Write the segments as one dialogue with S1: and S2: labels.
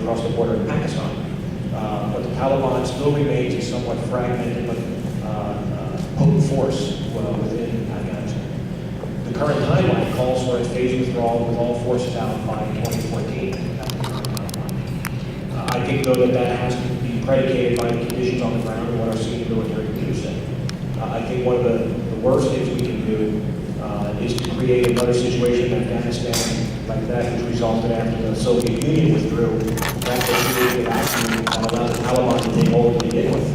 S1: across the border in Pakistan. But the Taliban still remains a somewhat fragmented but potent force within Afghanistan. The current timeline calls for a phased withdrawal with all forces out by 2014. That's the current timeline. I think, though, that has to be predicated by the conditions on the ground and what our senior military leaders say. I think one of the worst things we can do is to create another situation in Afghanistan like that, which resulted after the Soviet Union withdrew. That's a creative action that allowed the Taliban to take hold to begin with.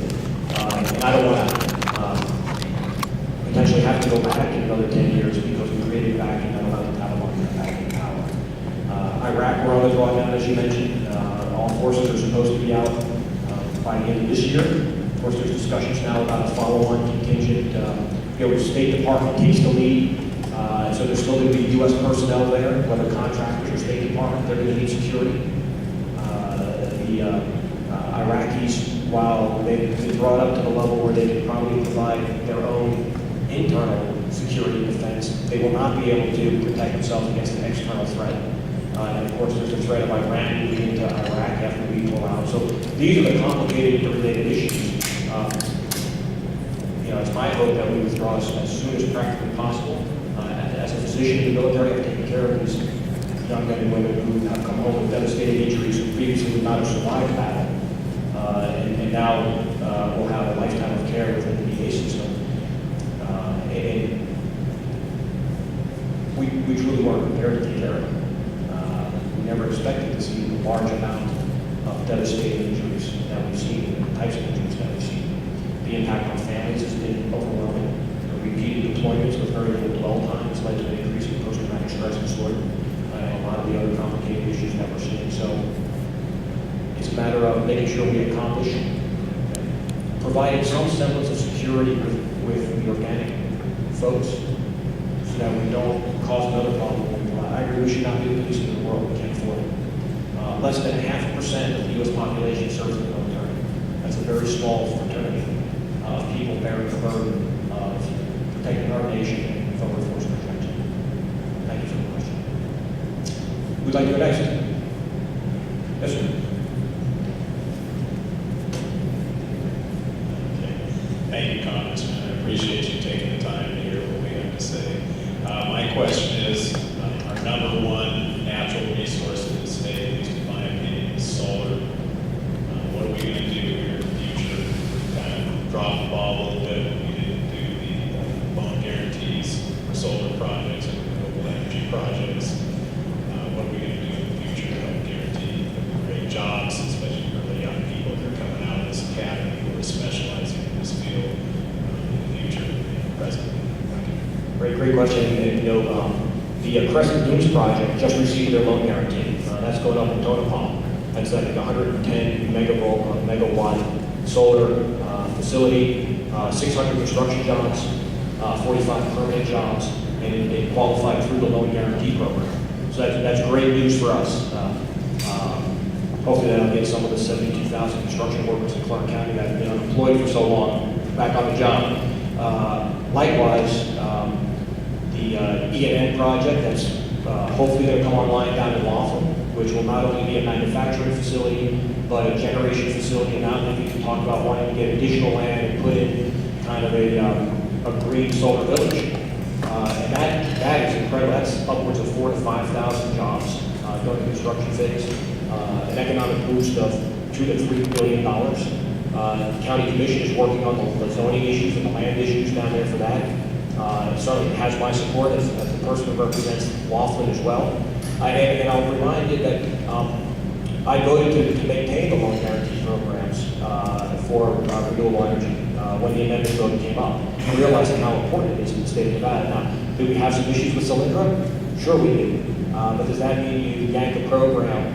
S1: And I don't want to potentially have to go back in another 10 years because we created back and that allowed the Taliban to come back in power. Iraq, we're on the drawdown, as you mentioned. All forces are supposed to be out by the end of this year. Of course, there's discussions now about a follow-on contingent. The State Department takes the lead. So there's still going to be U.S. personnel there, whether contractors or State Department, they're going to need security. The Iraqis, while they've been brought up to the level where they can probably provide their own internal security defense, they will not be able to protect themselves against an external threat. And of course, there's the threat of Iran moving into Iraq after we pull out. So these are the complicated interrelated issues. It's my hope that we withdraw as soon as practically possible. As a physician in the military, I've taken care of these young men and women who have come home with devastating injuries who previously would not have survived battle. And now will have a lifetime of care within the VA system. And we truly weren't prepared to take care of them. We never expected to see the large amount of devastating injuries that we've seen, the types of injuries that we've seen. The impact on families has been overwhelming. The repeated deployments with very little dwell time has led to an increase in post-traumatic stress disorder and a lot of the other complicated issues that we're seeing. So it's a matter of making sure we accomplish providing some semblance of security with the organic folks so that we don't cause another problem. I agree we should not be the police in the world. We can't afford it. Less than 0.5% of the U.S. population serves in the military. That's a very small fraternity of people bearing the burden of protecting our nation and forward force protection. Thank you for the question. Who'd like to go next? Yes, sir.
S2: Thank you, Congressman. I appreciate you taking the time to hear what we have to say. My question is, our number one natural resource in the state, at least in my opinion, is solar. What are we going to do here in the future? Kind of dropped the ball a little bit. We didn't do the loan guarantees for solar projects and renewable energy projects. What are we going to do in the future to help guarantee that we create jobs, especially for the young people that are coming out of this academy who are specializing in this field in the future and present?
S1: Great question. And, the Crescent Dunes project just received their loan guarantee. That's going up in Tonopah. That's like a 110 megawatt solar facility, 600 construction jobs, 45 permanent jobs, and it qualified through the loan guarantee program. So that's great news for us. Hopefully that'll get some of the 72,000 construction workers in Clark County that have been unemployed for so long back on the job. Likewise, the E&N project that's hopefully going to come online down in Laughlin, which will not only be a manufacturing facility, but a generation facility. And now if you can talk about wanting to get additional land and put in kind of a green solar village. And that is incredible. That's upwards of 4,000 to 5,000 jobs during the construction phase. An economic boost of $2 to $3 billion. The county commission is working on the zoning issues and the land issues down there for that. It certainly has my support as the person who represents Laughlin as well. And I'll remind you that I voted to maintain the loan guarantee programs for renewable energy when the amendment vote came up, realizing how important it is in the state of Nevada. Now, do we have some issues with Solyndra? Sure we do. But does that mean you yank the program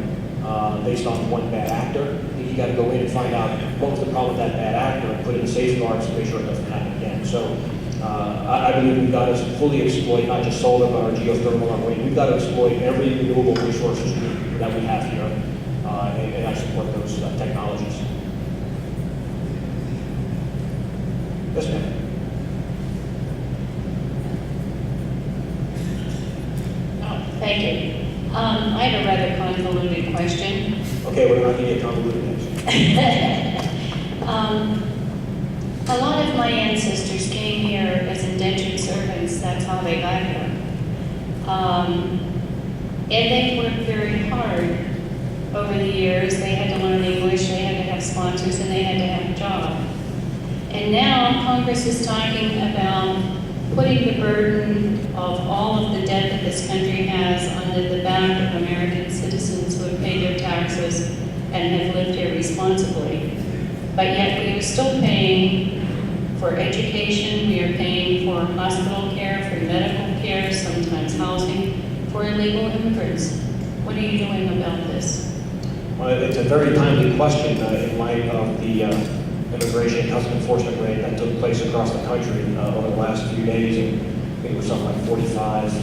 S1: based on one bad actor? I think you got to go in and find out what was the problem with that bad actor and put in safeguards to make sure it doesn't happen again. So I believe we've got to fully exploit not just solar, but our geothermal, our wind. We've got to exploit every renewable resources that we have here, and I support those technologies. Yes, ma'am.
S3: Thank you. I have a rather convoluted question.
S1: Okay, we're not going to get convoluted next.
S3: A lot of my ancestors came here as indentured servants. That's how they got here. And they worked very hard over the years. They had to learn English, they had to have sponsors, and they had to have a job. And now Congress is talking about putting the burden of all of the debt that this country has onto the back of American citizens who have paid their taxes and have lived here responsibly. But yet we are still paying for education, we are paying for hospital care, for medical care, sometimes housing, for illegal immigrants. What are you doing about this?
S1: Well, it's a very timely question in light of the immigration and custom enforcement raid that took place across the country over the last few days. And I think it was something like 45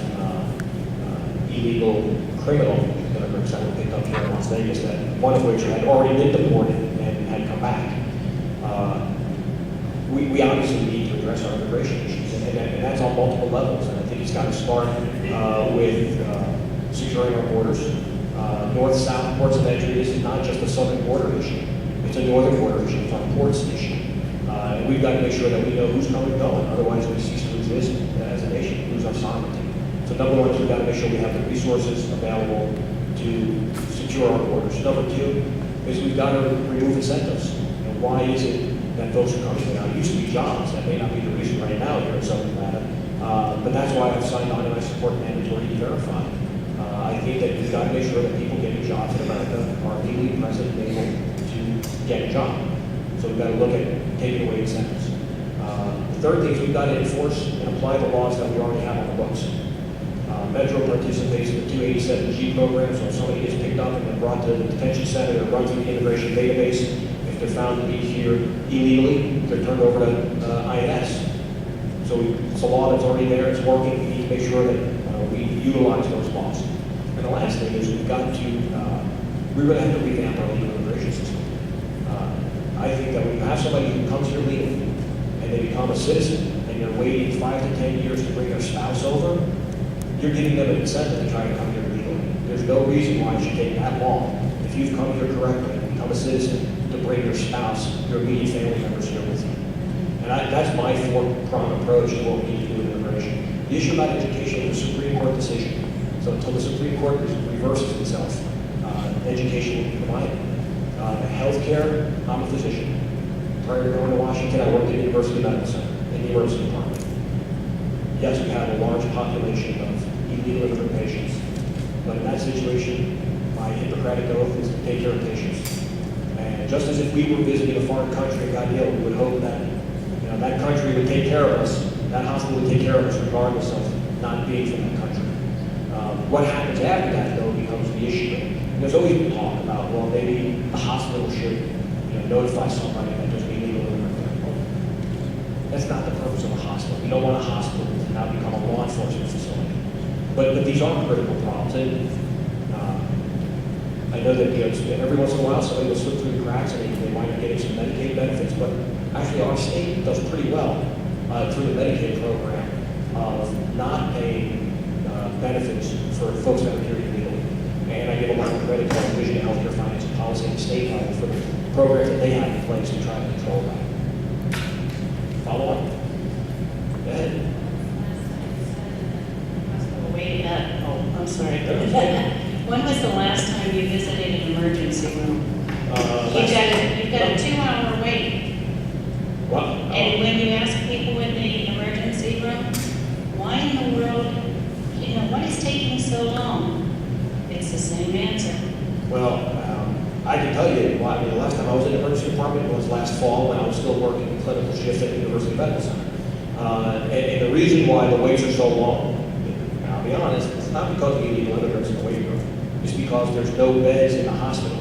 S1: illegal criminal immigrants that were picked up here in Las Vegas, that one of which had already been deported and had come back. We obviously need to address our immigration issues, and that's on multiple levels. And I think it's got to start with securing our borders. North-south ports of entry is not just a southern border issue. It's a northern border issue. It's our ports issue. And we've got to make sure that we know who's coming and going. Otherwise, we cease to exist as a nation, lose our sovereignty. So number one is we've got to make sure we have the resources available to secure our borders. Number two is we've got to remove incentives. And why is it that folks are coming here? Now, it used to be jobs. That may not be the reason right now here in Southern Nevada. But that's why I've signed on and I support mandatory E-Verify. I think that we've got to make sure that people getting jobs in America are legally present and able to get a job. So we've got to look at taking away incentives. The third thing is we've got to enforce and apply the laws that we already have on the books. Metro participates in the 287G program, so if somebody gets picked up and then brought to the detention center or run through the immigration database, if they're found to be here illegally, they're turned over to INS. So it's a law that's already there, it's working. We need to make sure that we utilize those laws. And the last thing is we've got to, we really have to revamp our legal immigration system. I think that when you have somebody who comes here legally and they become a citizen and you're waiting 5 to 10 years to bring their spouse over, you're giving them an incentive to try to come here legally. There's no reason why it should take that long. If you've come here correctly and become a citizen, to bring your spouse, your immediate family members here with you. And that's my four-pronged approach to what we need to do with immigration. The issue about education is a Supreme Court decision. So until the Supreme Court reverses itself, education will be provided. Healthcare, I'm a physician. Prior to going to Washington, I worked at the University Medical Center in the emergency department. Yes, we have a large population of illegal immigrant patients, but in that situation, my Hippocratic oath is to take care of patients. And just as if we were visiting a foreign country and got ill, we would hope that that country would take care of us, that hospital would take care of us regardless of not being from that country. What happens after that, though, becomes the issue. And there's always been talk about, well, maybe the hospital should notify somebody that there's an illegal immigrant there. That's not the purpose of a hospital. We don't want a hospital to now become a law enforcement facility. But these are critical problems. And I know that every once in a while somebody will slip through the cracks and they might not getting some Medicaid benefits, but actually our state does pretty well through the Medicaid program of not paying benefits for folks that are here illegally. And I give a lot of credit to the Division of Healthcare Finance and Policy at the state level for the programs that they have in place to try to control that. Follow on? Go ahead.
S3: Wait up. Oh, I'm sorry. When was the last time you visited an emergency room? You've got a 2-hour wait.
S1: What?
S3: And when you ask people in the emergency room, why in the world, what is taking so long? It's the same answer.
S1: Well, I can tell you, the last time I was in the emergency department was last fall when I was still working in clinical shift at the University Medical Center. And the reason why the waits are so long, and I'll be honest, it's not because of illegal immigrants in the waiting room. It's because there's no beds in the hospital.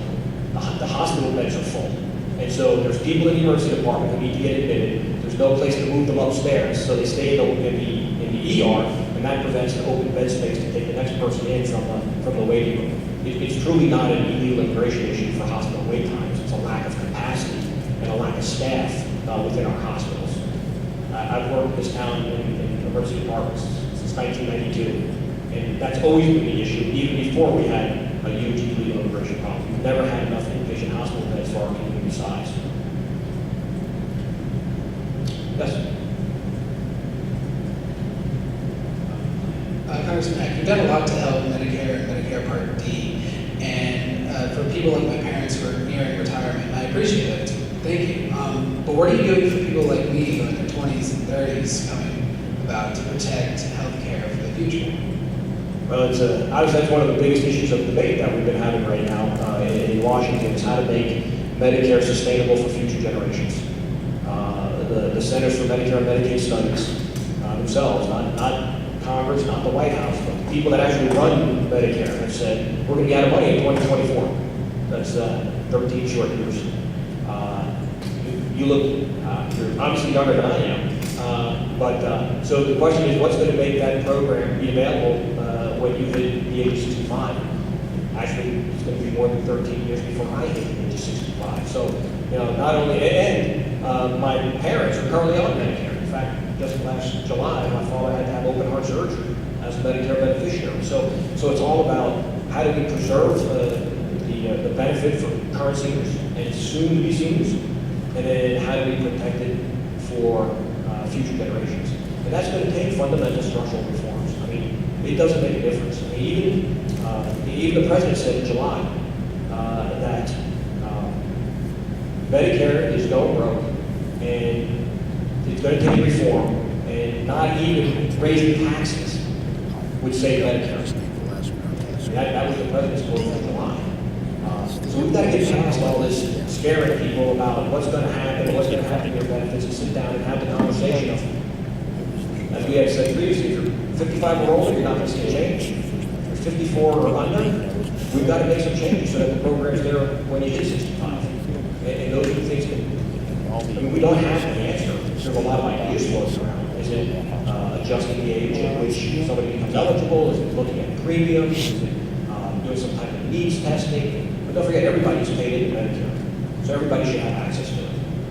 S1: The hospital beds are full. And so there's people in the emergency department who need to get admitted. There's no place to move them upstairs, so they stay in the ER, and that prevents an open bed space to take the next person in from the waiting room. It's truly not an illegal immigration issue for hospital wait times. It's a lack of capacity and a lack of staff within our hospitals. I've worked in this town in emergency departments since 1992, and that's always been the issue, even before we had a huge illegal immigration problem. We've never had enough inpatient hospital beds for our community size. Yes?
S4: Congressman Heck, you've done a lot to help Medicare and Medicare Part D, and for people like my parents who are nearing retirement, I appreciate it. Thank you. But what are you doing for people like me who are in their 20s and 30s coming about to protect health care for the future?
S1: Well, obviously that's one of the biggest issues of debate that we've been having right now in Washington is how to make Medicare sustainable for future generations. The Centers for Medicare and Medicaid Studies themselves, not Congress, not the White House, but the people that actually run Medicare have said, we're going to be out of money in 2024. That's 13 short years. You look, you're obviously younger than I am, so the question is, what's going to make that program be available when you hit the age of 65? Actually, it's going to be more than 13 years before I hit the age of 65. So, not only, and my parents are currently on Medicare. In fact, just last July, my father had to have open heart surgery as a Medicare beneficiary. So it's all about how do we preserve the benefit for current seniors and soon-to-be seniors, and then how do we protect it for future generations. And that's going to take fundamental structural reforms. I mean, it doesn't make a difference. I mean, even the president said in July that Medicare is going broke, and it's going to take reform, and not even raising taxes would save Medicare. That was the president's quote from July. So we've got to get past all this scaring people about what's going to happen to your benefits, and sit down and have the conversation of, as we had said previously, if you're 55 or older, you're not going to see a change. If you're 54 or under, we've got to make some changes so that the program's there when you hit 65. And those are the things that, we don't have an answer. There's a lot of ideas floating around. Is it adjusting the age at which somebody becomes eligible? Is it looking at premiums? Is it doing some type of needs testing? But don't forget, everybody's paid into Medicare, so everybody should have access to it.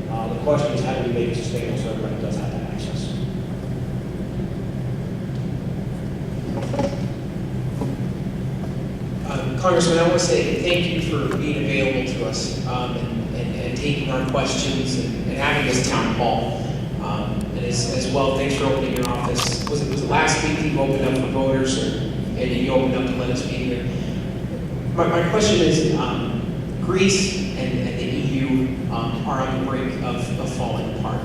S1: The question is, how do we make it sustainable so everybody does have that access?
S4: Congressman, I want to say thank you for being available to us and taking our questions and having this town hall. And as well, thanks for opening your office. Was it last week that you opened up for voters, and you opened up to let us be here? My question is, Greece and the EU are on the brink of falling apart.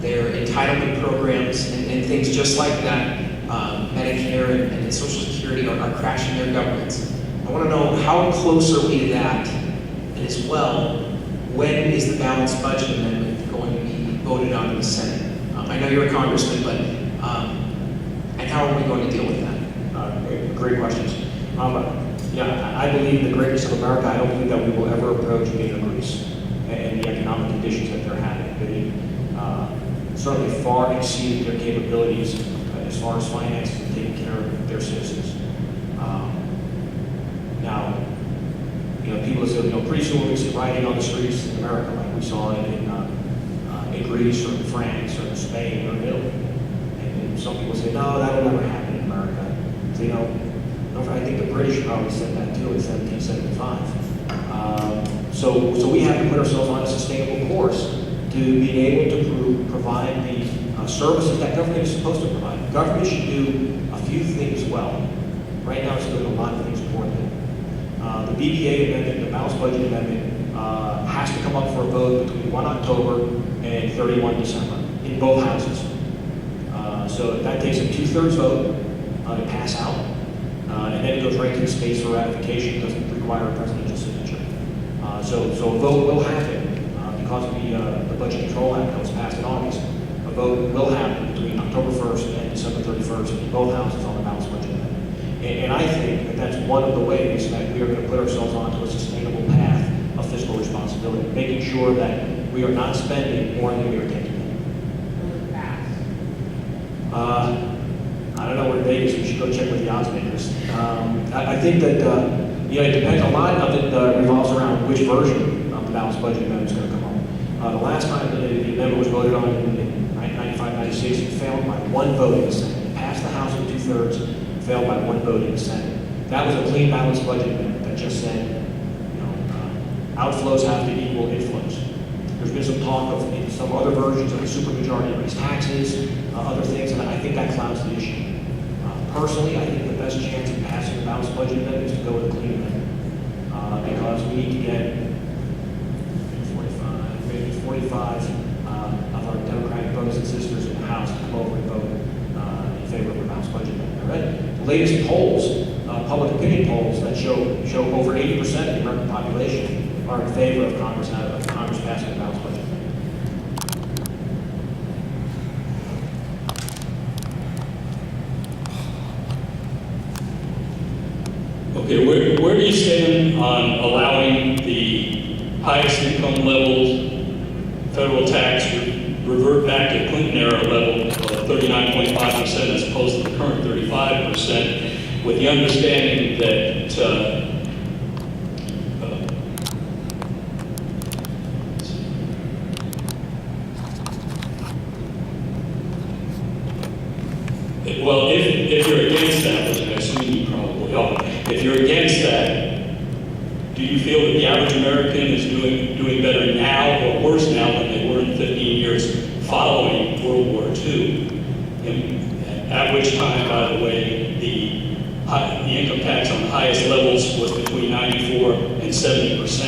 S4: Their entitlement programs and things just like that, Medicare and Social Security are crashing their governments. I want to know, how close are we to that? And as well, when is the balanced budget amendment going to be voted on in the Senate? I know you're a congressman, but and how are we going to deal with that?
S1: Great questions. I believe in the greatness of America. I don't believe that we will ever approach being a Greece and the economic conditions that they're having. They certainly far exceed their capabilities as far as finances and taking care of their citizens. Now, people say, pretty soon we'll see rioting on the streets in America, like we saw in Greece or in France or in Spain or in Italy. And some people say, no, that'll never happen in America. So, I think the British probably said that too in 1775. So we have to put ourselves on a sustainable course to be able to provide the services that government is supposed to provide. Government should do a few things well. Right now it's doing a lot of things poorly. The BBA amendment, the balanced budget amendment, has to come up for a vote between 1 October and 31 December in both houses. So that takes a 2/3 vote to pass out. And then it goes right to the space for ratification. It doesn't require a presidential signature. So a vote will happen because of the Budget Control Act that was passed in August. A vote will happen between October 1st and December 31st in both houses on the balanced budget amendment. And I think that that's one of the ways that we are going to put ourselves onto a sustainable path of fiscal responsibility, making sure that we are not spending more than we are taking in. I don't know where Vegas, we should go check with the odds makers. I think that, it depends, a lot of it revolves around which version of the balanced budget amendment is going to come up. The last time the amendment was voted on in 1995-96, it failed by one vote in the Senate. It passed the House with 2/3, failed by one vote in the Senate. That was a clean balanced budget amendment that just said, outflows have to equal inflows. There's been some talk of in some other versions of the supermajority raise taxes, other things, and I think that clouds the issue. Personally, I think the best chance of passing a balanced budget amendment is to go with a clean amendment. Because we need to get 45 of our Democratic brothers and sisters in the House to come over and vote in favor of a balanced budget amendment. I read the latest polls, public opinion polls that show over 80% of the American population are in favor of Congress passing a balanced budget amendment.
S5: Okay, where do you stand on allowing the highest income levels federal tax revert back to Clinton era level of 39.5% as opposed to the current 35%, with the understanding that well, if you're against that, which I assume you probably are, if you're against that, do you feel that the average American is doing better now or worse now than they were in 15 years following World War II? And at which time, by the way, the income tax on the highest levels was between 94 and 70%,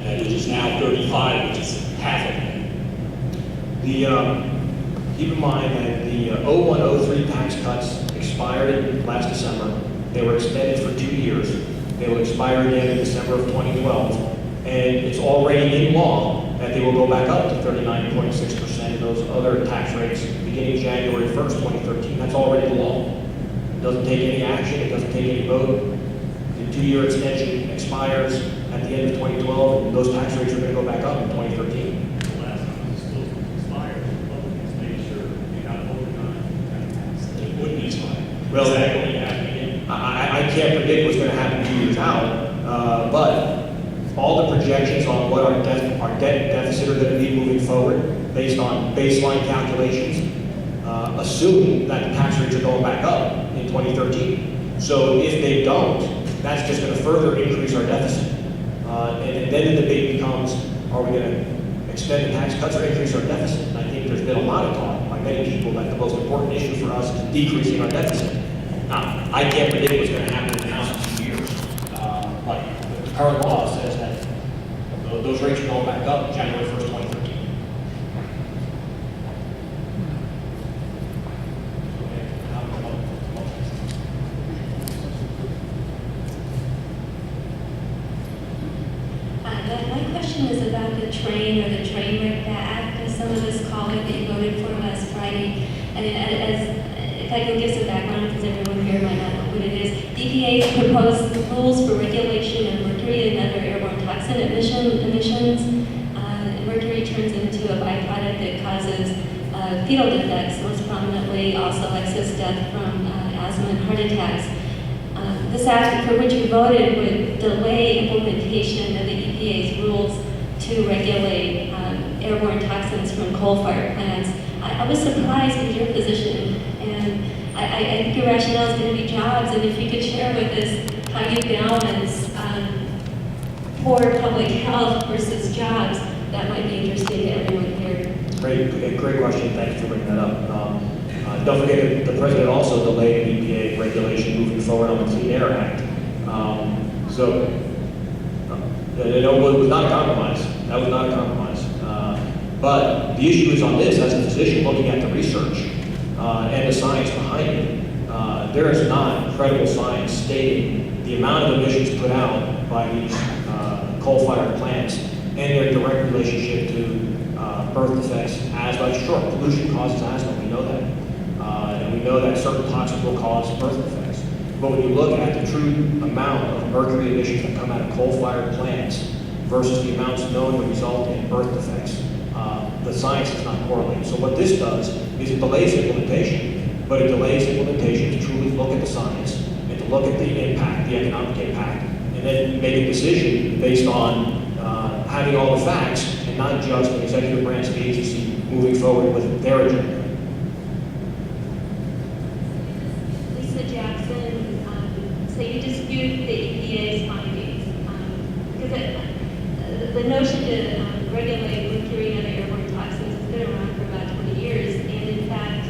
S5: and it is now 35, which is half of it.
S1: Keep in mind that the 0103 tax cuts expired last December. They were extended for 2 years. They will expire again in December of 2012. And it's already in law that they will go back up to 39.6% and those other tax rates beginning January 1st, 2013. That's already the law. It doesn't take any action. It doesn't take any vote. The 2-year extension expires at the end of 2012, and those tax rates are going to go back up in 2013. Well, I can't predict what's going to happen 2 years out, but all the projections on what our debt deficit are going to be moving forward, based on baseline calculations, assume that the tax rates are going back up in 2013. So if they don't, that's just going to further increase our deficit. And then the debate becomes, are we going to extend the tax cuts or increase our deficit? And I think there's been a lot of talk by many people that the most important issue for us is decreasing our deficit. Now, I can't predict what's going to happen in the House in 2 years. But the current law says that those rates are going back up January 1st, 2013.
S6: My question is about the train or the train wreck act, as some of us call it, that you voted for last Friday. And if I can give some background, because everyone here might not know what it is. EPA proposed rules for regulation of mercury and other airborne toxin emissions. Mercury turns into a byproduct that causes fetal defects, most prominently also excess death from asthma and heart attacks. This act for which you voted would delay implementation of the EPA's rules to regulate airborne toxins from coal-fired plants. I was surprised with your position, and I think your rationale is going to be jobs, and if you could share with us how you balance poor public health versus jobs, that might be interesting to everyone here.
S1: Great question. Thank you for bringing that up. Don't forget that the president also delayed the EPA regulation moving forward on the Clean Air Act. It was not a compromise. That was not a compromise. But the issue is on this, as a physician looking at the research and the science behind it, there is not credible science stating the amount of emissions put out by these coal-fired plants and their direct relationship to birth defects, asthma. Sure, pollution causes asthma, we know that. And we know that certain toxins will cause birth defects. But when you look at the true amount of mercury emissions that come out of coal-fired plants versus the amounts known to result in birth defects, the science is not correlated. So what this does is it delays implementation, but it delays implementation to truly look at the science and to look at the impact, the economic impact, and then make a decision based on having all the facts and not just an executive branch agency moving forward with their agenda.
S6: Lisa Jackson, so you dispute the EPA's findings. Because the notion to regulate mercury and other airborne toxins has been around for about 20 years. And in fact,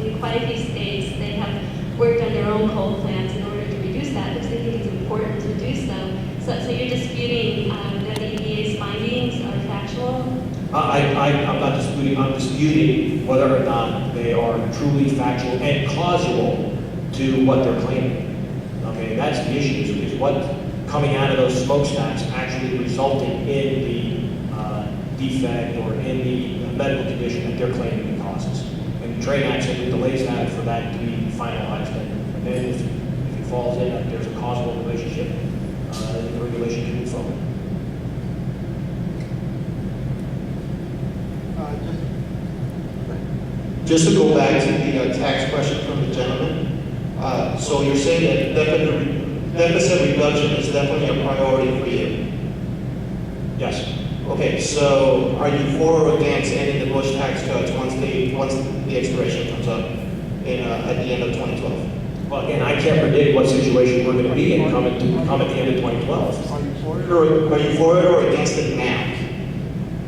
S6: in quite a few states, they have worked on their own coal plants in order to reduce that because they think it's important to do so. So you're disputing that the EPA's findings are factual?
S1: I'm not disputing, I'm disputing whether or not they are truly factual and causal to what they're claiming. Okay, that's the issue, is what coming out of those smokestacks actually resulting in the defect or in the medical condition that they're claiming it causes. And the train accident delays that for that to be finalized. And then if it falls in that there's a causal relationship, the regulation can move forward.
S7: Just to go back to the tax question from the gentleman, so you're saying that deficit reduction is definitely a priority for you?
S1: Yes.
S7: Okay, so are you for or against ending the Bush tax cuts once the expiration comes up at the end of 2012?
S1: Well, again, I can't predict what situation we're going to be in come at the end of 2012.
S7: Are you for it or against it now?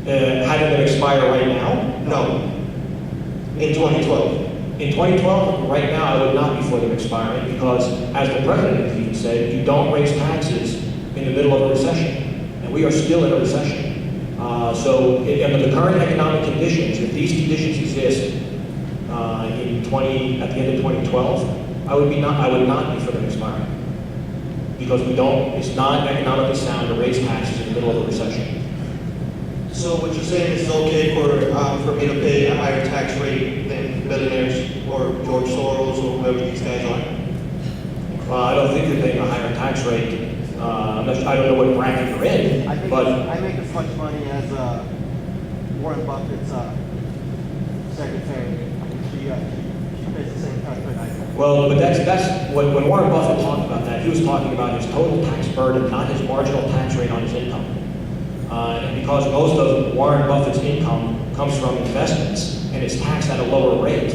S1: Having it expire right now?
S7: No. In 2012?
S1: In 2012, right now, I would not be for them expiring because, as the president even said, you don't raise taxes in the middle of a recession, and we are still in a recession. So, under the current economic conditions, if these conditions exist at the end of 2012, I would not be for them expiring because it's not economically sound to raise taxes in the middle of a recession.
S7: So what you're saying is it's okay for me to pay a higher tax rate than billionaires or George Soros or whoever these guys are?
S1: Well, I don't think you're paying a higher tax rate. I don't know what bracket you're in,
S8: I
S1: but
S8: make as much money as Warren Buffett's secretary. She pays the same tax rate I do.
S1: well, but that's when Warren Buffett talked about that, he was talking about his total tax burden, not his marginal tax rate on his income. And because most of Warren Buffett's income comes from investments and it's taxed at a lower rate,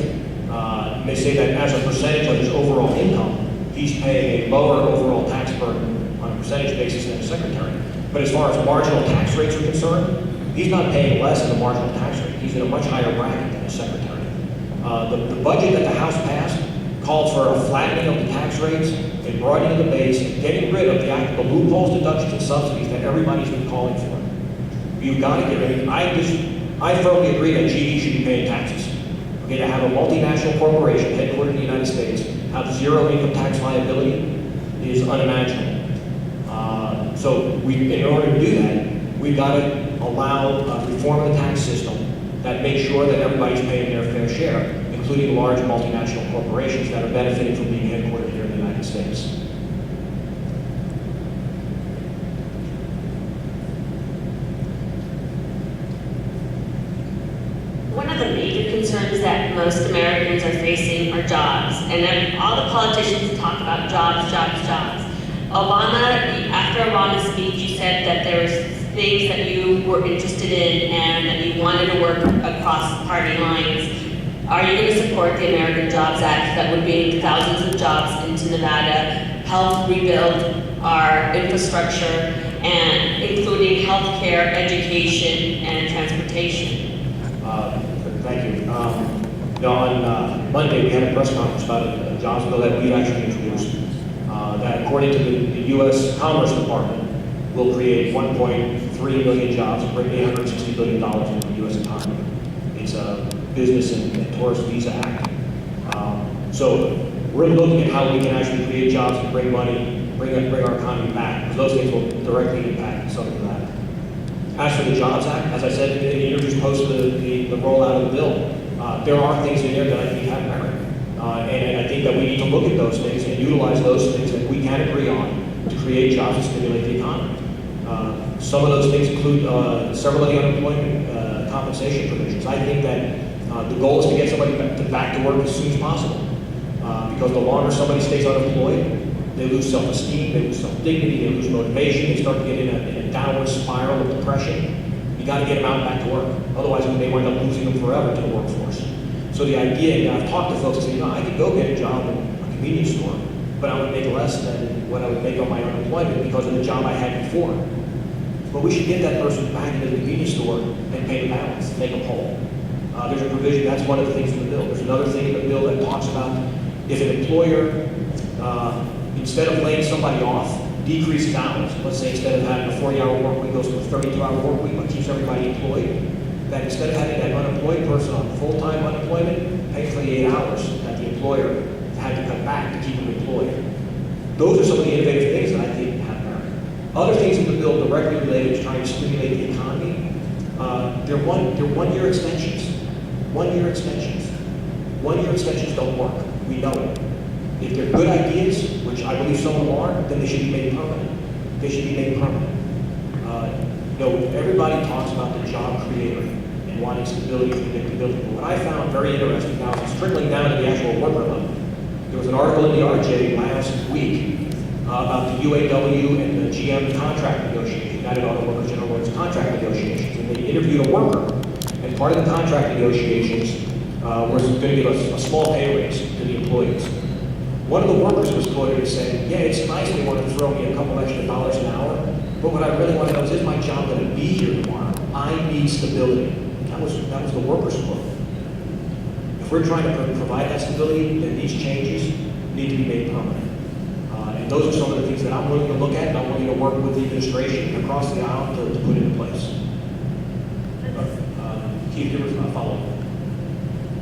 S1: they say that as a percentage of his overall income, he's paying a lower overall tax burden on a percentage basis than the secretary. But as far as marginal tax rates are concerned, he's not paying less than the marginal tax rate. He's in a much higher bracket than the secretary. The budget that the House passed called for a flattening of the tax rates and broadening the base and getting rid of the loopholes, deductions, and subsidies that everybody's been calling for. You've got to get rid of it. I firmly agree that GE should be paying taxes. Okay, to have a multinational corporation headquartered in the United States have zero income tax liability is unimaginable. So in order to do that, we've got to allow reform of the tax system that makes sure that everybody's paying their fair share, including large multinational corporations that are benefiting from being headquartered here in the United States.
S9: One of the major concerns that most Americans are facing are jobs. And then all the politicians talk about jobs, jobs, jobs. After Obama's speech, you said that there were things that you were interested in and that you wanted to work across party lines. Are you going to support the American Jobs Act that would bring thousands of jobs into Nevada, help rebuild our infrastructure, and including healthcare, education, and transportation?
S1: Thank you. On Monday, we had a press conference about a jobs bill that we actually introduced. That, according to the U.S. Commerce Department, will create 1.3 million jobs and bring $860 billion into the U.S. economy. It's a Business and Tourist Visa Act. So we're looking at how we can actually create jobs and bring money, bring our economy back, because those things will directly impact something like that. As for the Jobs Act, as I said in the interviews post the rollout of the bill, there are things in there that I think have merit. And I think that we need to look at those things and utilize those things that we can agree on to create jobs and stimulate the economy. Some of those things include several of the unemployment compensation provisions. I think that the goal is to get somebody back to work as soon as possible. Because the longer somebody stays unemployed, they lose self-esteem, they lose self-dignity, they lose motivation, they start to get in a downward spiral of depression. You got to get them out back to work. Otherwise, we may wind up losing them forever to the workforce. So the idea, I've talked to folks and say, I could go get a job in a convenience store, but I would make less than what I would make on my unemployment because of the job I had before. but we should get that person back into the convenience store and pay the balance, make them whole. There's a provision, that's one of the things in the bill. There's another thing in the bill that talks about if an employer, instead of laying somebody off, decreases hours. Let's say instead of having a 40-hour work week, goes to a 32-hour work week, but keeps everybody employed. That instead of having that unemployed person on full-time unemployment, pay for the 8 hours that the employer had to cut back to keep them employed. Those are some of the innovative things that I think have merit. Other things in the bill directly related to trying to stimulate the economy, they're one-year extensions. One-year extensions. One-year extensions don't work. We know it. If they're good ideas, which I believe some of them are, then they should be made permanent. They should be made permanent. Everybody talks about the job creator and wanting stability and predictability. But what I found very interesting now is trickling down to the actual worker level. There was an article in the RJ last week about the UAW and the GM contract negotiations, United Auto Workers General Motors contract negotiations. And they interviewed a worker, and part of the contract negotiations was going to give us a small pay raise to the employees. One of the workers was quoted as saying, yeah, it's nice they want to throw me a couple extra dollars an hour, but what I really want to know is my job going to be here tomorrow? I need stability. That was the worker's quote. If we're trying to provide that stability, then these changes need to be made permanent. And those are some of the things that I'm willing to look at, and I'm willing to work with the administration across the aisle to put into place. Keith, there was a follow-up.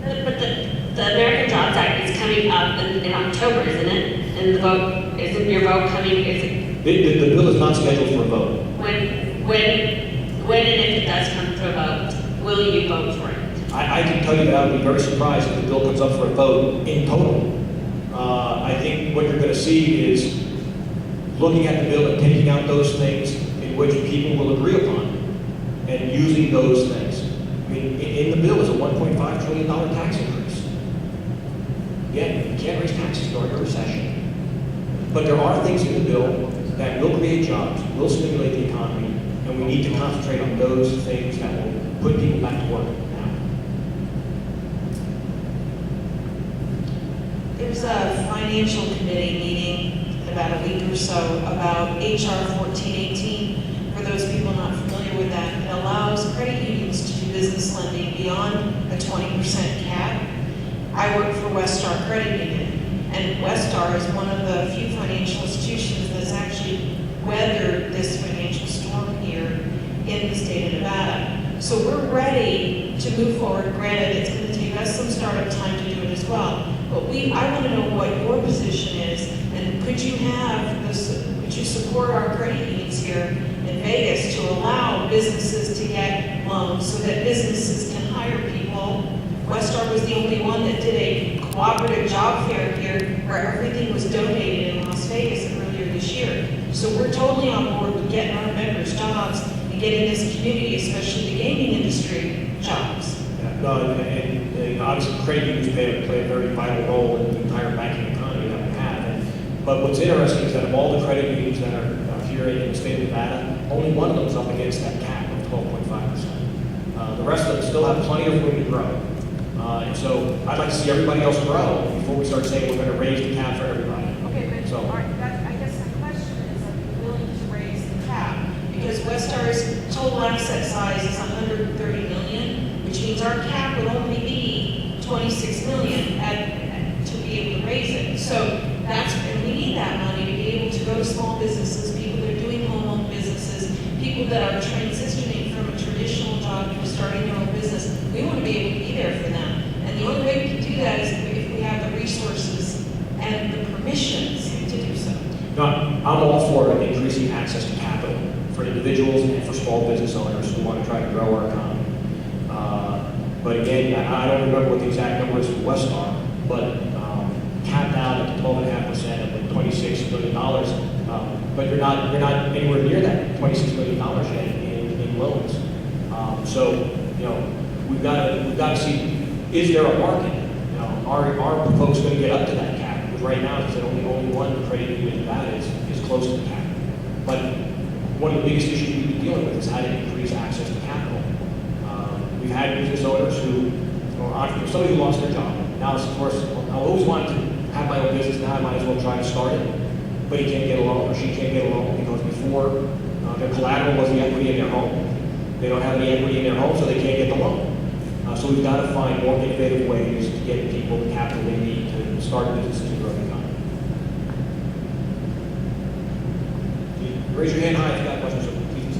S9: But the American Jobs Act is coming up in October, isn't it? And the vote, isn't your vote coming, is it?
S1: The bill is not scheduled for a vote.
S9: When and if it does come to a vote, will you vote for it?
S1: I can tell you that I would be very surprised if the bill comes up for a vote in total. I think what you're going to see is looking at the bill and taking out those things in which people will agree upon and using those things. I mean, in the bill is a $1.5 trillion tax increase. Again, you can't raise taxes during a recession. But there are things in the bill that will create jobs, will stimulate the economy, and we need to concentrate on those things that will put people back to work now.
S10: There's a financial committee meeting in about a week or so about HR 1418. For those people not familiar with that, it allows credit unions to do business lending beyond a 20% cap. I work for Westar Credit Union, and Westar is one of the few financial institutions that's actually weathered this financial storm here in the state of Nevada. So we're ready to move forward. Granted, it's going to take us some startup time to do it as well. But I want to know what your position is, and could you support our credit unions here in Vegas to allow businesses to get loans so that businesses can hire people? Westar was the only one that did a cooperative job fair here where everything was donated in Las Vegas earlier this year. So we're totally on board with getting our members jobs and getting this community, especially the gaming industry, jobs.
S1: Yeah, no, and obviously credit unions play a very vital role in the entire banking economy that we have. But what's interesting is that of all the credit unions that are here in the state of Nevada, only one of them is up against that cap of 12.5%. The rest of them still have plenty of room to grow. And so I'd like to see everybody else grow before we start saying we're going to raise the cap for everybody.
S10: Okay, but
S1: So-
S10: I guess the question is, are you willing to raise the cap? Because Westar's total asset size is 130 million, which means our cap would only be 26 million to be able to raise it. So and we need that money to be able to go to small businesses, people that are doing home-owned businesses, people that are transitioning from a traditional job to starting their own business. We want to be able to be there for them. And the only way we can do that is if we have the resources and the permissions to do so.
S1: No, I'm all for increasing access to capital for individuals and for small business owners who want to try to grow our economy. But again, I don't remember what the exact number is for Westar, but capped out at 12.5% of the $26 million. But you're not anywhere near that $26 million yet in loans. So we've got to see, is there a market? Are folks going to get up to that cap? Because right now, it's only one credit union in Nevada is close to the cap. But one of the biggest issues we've been dealing with is how to increase access to capital. We've had business owners or entrepreneurs, somebody who lost their job. Now, of course, I always wanted to have my own business. Now I might as well try to start it. But he can't get a loan or she can't get a loan because before Their collateral was the equity in their home. They don't have any equity in their home, so they can't get the loan. So we've got to find more innovative ways to get people the capital they need to start businesses and grow the economy. Raise your hand high if you got questions, so please.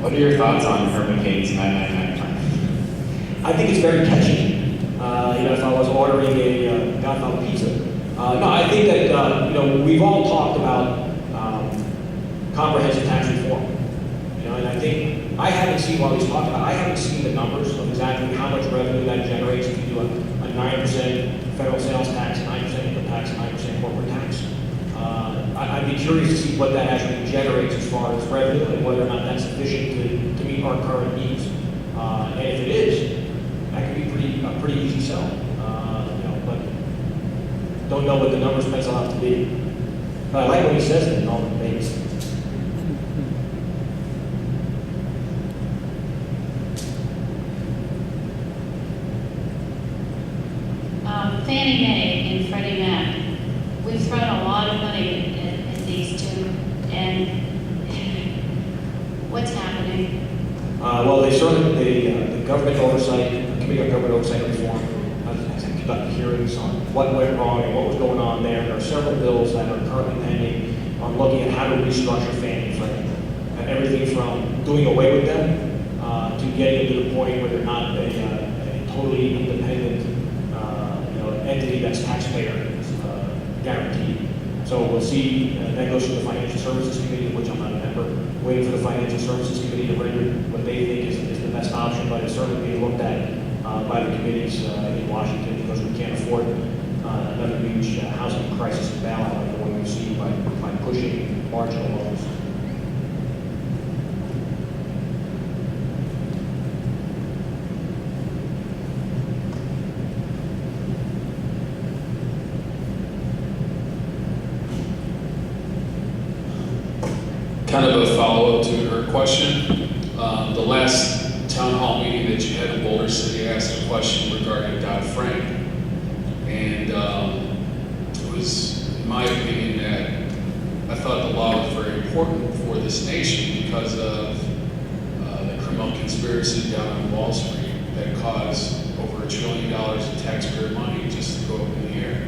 S11: What are your thoughts on Hurricane's 999 plan?
S1: I think it's very catchy. If I was ordering a Godfather pizza. No, I think that, we've all talked about comprehensive tax reform. And I think, I haven't seen, while he's talking about, I haven't seen the numbers of exactly how much revenue that generates if you do a 9% federal sales tax, 9% income tax, 9% corporate tax. I'd be curious to see what that actually generates as far as revenue and whether or not that's sufficient to meet our current needs. And if it is, that could be a pretty easy sell. But don't know what the numbers pencil out to be. But I like what he says in all the debates.
S3: Fannie Mae and Freddie Mac, we've thrown a lot of money at these two, and what's happening?
S1: Well, they certainly, the government oversight, the Committee on Government Oversight and Reform has conducted hearings on what went wrong and what was going on there. There are several bills that are currently pending on looking at how to restructure Fannie and Freddie. And everything from doing away with them to getting to the point where they're not a totally independent entity that's taxpayer guaranteed. So we'll see, that goes to the Financial Services Committee, of which I'm not a member, waiting for the Financial Services Committee to render what they think is the best option, but it's certainly being looked at by the committees in Washington because we can't afford another huge housing crisis and bailout like the one we've seen by pushing marginal loans.
S12: Kind of a follow-up to her question. The last town hall meeting that you had in Boulder City, I asked a question regarding Dodd-Frank. And it was, in my opinion, that I thought the law was very important for this nation because of the criminal conspiracy down on Wall Street that caused over $1 trillion of taxpayer money just to go up in the air.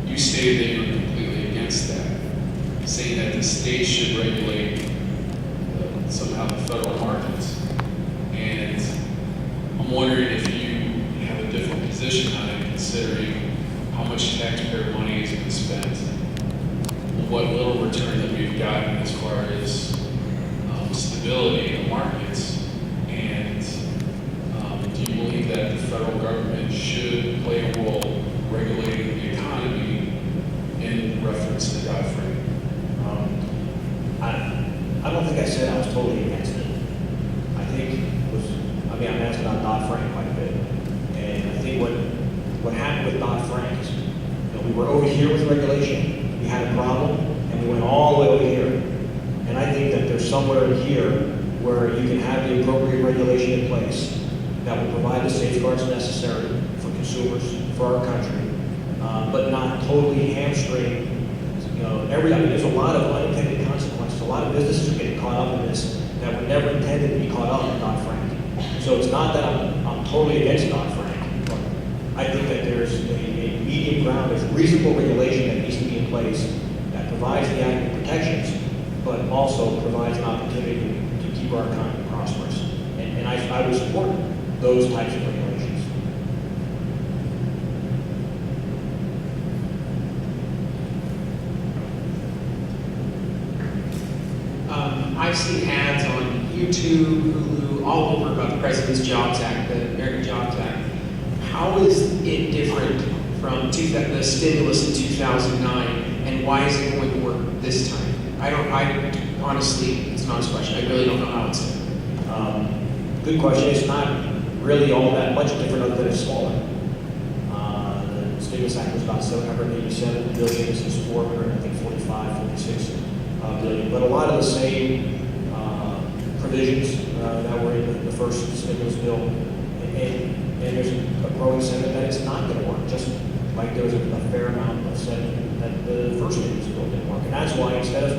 S12: You stated that you were completely against that, saying that the state should regulate somehow the federal markets. And I'm wondering if you have a different position on it, considering how much taxpayer money has been spent, what little return that we've gotten as far as stability in the markets, and do you believe that the federal government should play a role regulating the economy in reference to Dodd-Frank?
S1: I don't think I said I was totally against it. I think I'm asked about Dodd-Frank quite a bit. And I think what happened with Dodd-Frank is, we were over here with regulation, we had a problem, and we went all the way over here. And I think that there's somewhere in here where you can have the appropriate regulation in place that will provide the safeguards necessary for consumers, for our country, but not totally hamstring, there's a lot of unintended consequences. A lot of businesses are getting caught up in this that were never intended to be caught up in Dodd-Frank. So it's not that I'm totally against Dodd-Frank, but I think that there's a medium ground, there's reasonable regulation that needs to be in place that provides the adequate protections, but also provides an opportunity to keep our economy prosperous. And I would support those types of regulations.
S4: I've seen ads on YouTube, Hulu, all over about the President's Jobs Act, the American Jobs Act. How is it different from the stimulus in 2009, and why is it going to work this time? Honestly, it's an honest question. I really don't know how it's different.
S1: Good question. It's not really all that much different other than it's smaller. The stimulus act was about $787 billion. This is 46 billion. But a lot of the same provisions that were in the first stimulus bill, and there's a growing sentiment that it's not going to work. Just like there was a fair amount of sentiment that the first stimulus bill didn't work. And that's why instead of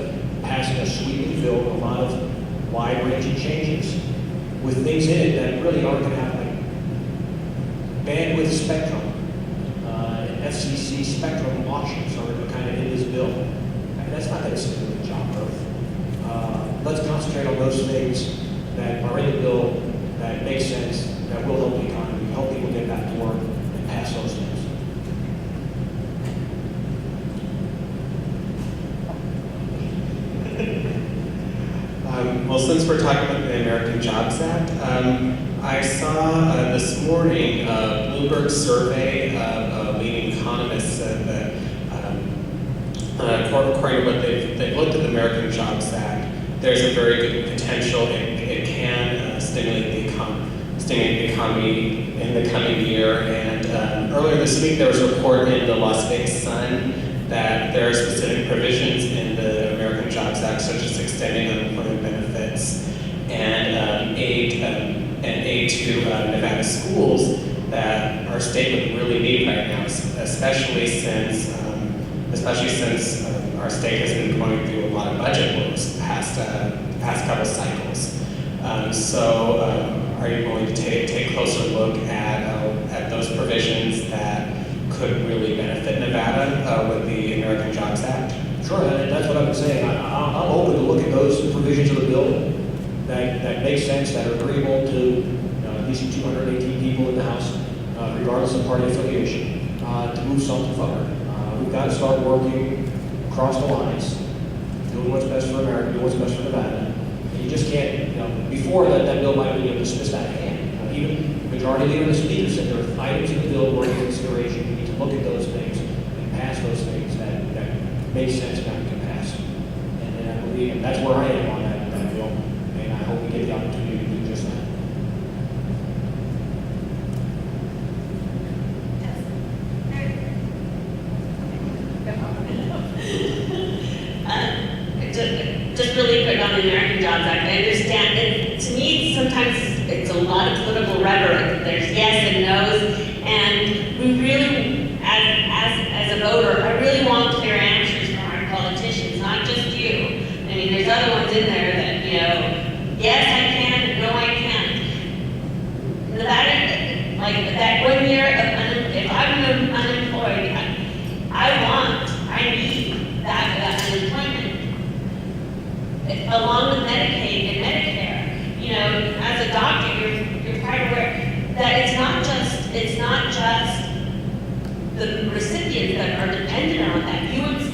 S1: passing a sweeping bill with a lot of wide-ranging changes with things in it that really aren't going to have like bandwidth spectrum, FCC spectrum auctions are kind of in this bill. And that's not going to stimulate job growth. Let's concentrate on those things that are in the bill that make sense, that will help the economy, help people get back to work, and pass those things.
S11: Well, since we're talking about the American Jobs Act, I saw this morning a Bloomberg survey of leading economists said that, according to what they've looked at the American Jobs Act, there's a very good potential. It can stimulate the economy in the coming year. And earlier this week, there was a report in the Las Vegas Sun that there are specific provisions in the American Jobs Act, such as extending unemployment benefits and aid to Nevada schools that our state would really need right now, especially since our state has been going through a lot of budget woes the past couple cycles. Are you willing to take a closer look at those provisions that could really benefit Nevada with the American Jobs Act?
S1: Sure, and that's what I've been saying. I'm open to look at those provisions of the bill that make sense, that are agreeable to at least 218 people in the House, regardless of party affiliation, to move something forward. We've got to start working across the lines, doing what's best for America, doing what's best for Nevada. And you just can't, before that bill might have been dismissed out of hand. Even Majority Leader and the Speaker said there are items in the bill worth consideration. We need to look at those things and pass those things that make sense and that we can pass. And I believe, and that's where I am on that bill. And I hope we get the opportunity to do just that.
S9: Just really quick on the American Jobs Act, I understand that to me sometimes it's a lot of political rhetoric. There's yes and no's, and we really, as a voter, I really want clear answers from our politicians, not just you. I mean, there's other ones in there that, yes I can, no I can't. Nevada, like that 1 year of, if I'm unemployed, I need that unemployment. Along with Medicaid and Medicare, as a doctor, you're quite aware that it's not just the recipients that are dependent on that. UMC